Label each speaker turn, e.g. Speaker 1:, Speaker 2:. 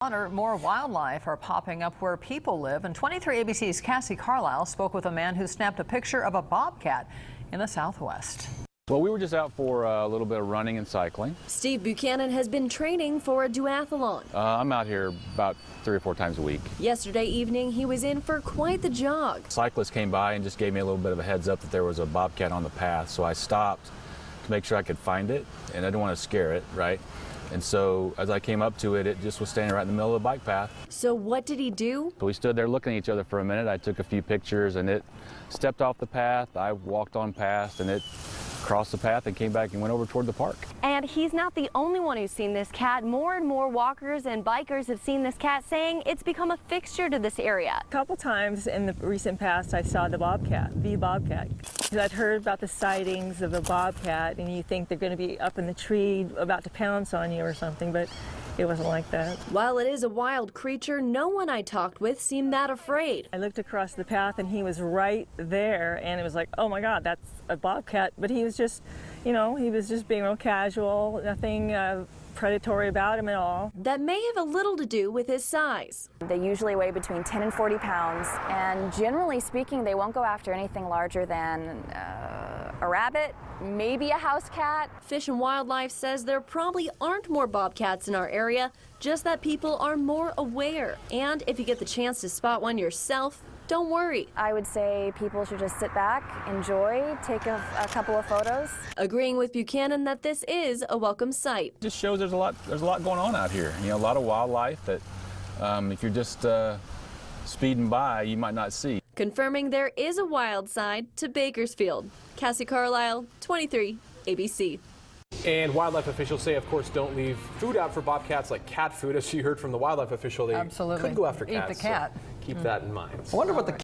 Speaker 1: More wildlife are popping up where people live, and 23 ABC's Cassie Carlisle spoke with a man who snapped a picture of a bobcat in the Southwest.
Speaker 2: Well, we were just out for a little bit of running and cycling.
Speaker 3: Steve Buchanan has been training for a duathlon.
Speaker 2: I'm out here about 3 or 4 times a week.
Speaker 3: Yesterday evening, he was in for quite the jog.
Speaker 2: Cyclists came by and just gave me a little bit of a heads up that there was a bobcat on the path, so I stopped to make sure I could find it, and I didn't want to scare it, right? And so as I came up to it, it just was standing right in the middle of the bike path.
Speaker 3: So what did he do?
Speaker 2: So we stood there looking at each other for a minute. I took a few pictures, and it stepped off the path. I walked on past, and it crossed the path and came back and went over toward the park.
Speaker 4: And he's not the only one who's seen this cat. More and more walkers and bikers have seen this cat, saying it's become a fixture to this area.
Speaker 5: A couple times in the recent past I saw the bobcat. I'd heard about the sightings of a bobcat, and you think they're going to be up in the tree about to pounce on you or something, but it wasn't like that.
Speaker 3: While it is a wild creature, no one I talked with seemed that afraid.
Speaker 5: I looked across the path and he was right there, and it was like, oh my God, that's a bobcat. But he was just, you know, he was just being real casual, nothing predatory about him at all.
Speaker 3: That may have a little to do with his size.
Speaker 4: They usually weigh between 10 and 40 pounds, and generally speaking, they won't go after anything larger than a rabbit, maybe a house cat.
Speaker 3: Fish and Wildlife says there probably aren't more bobcats in our area, just that people are more aware. And if you get the chance to spot one yourself, don't worry.
Speaker 4: I would say people should just sit back, enjoy, take a couple of photos.
Speaker 3: Agreeing with Buchanan that this is a welcome sight.
Speaker 2: It just shows there's a lot going on out here. You know, a lot of wildlife that if you're just speeding by, you might not see.
Speaker 3: Confirming there is a wild side to Bakersfield. Cassie Carlisle, 23 ABC.
Speaker 6: And wildlife officials say, of course, don't leave food out for bobcats like cat food. As you heard from the wildlife official, they
Speaker 1: Absolutely.
Speaker 6: could go after cats.
Speaker 1: Eat the cat.
Speaker 6: So keep that in mind.
Speaker 1: I wonder what the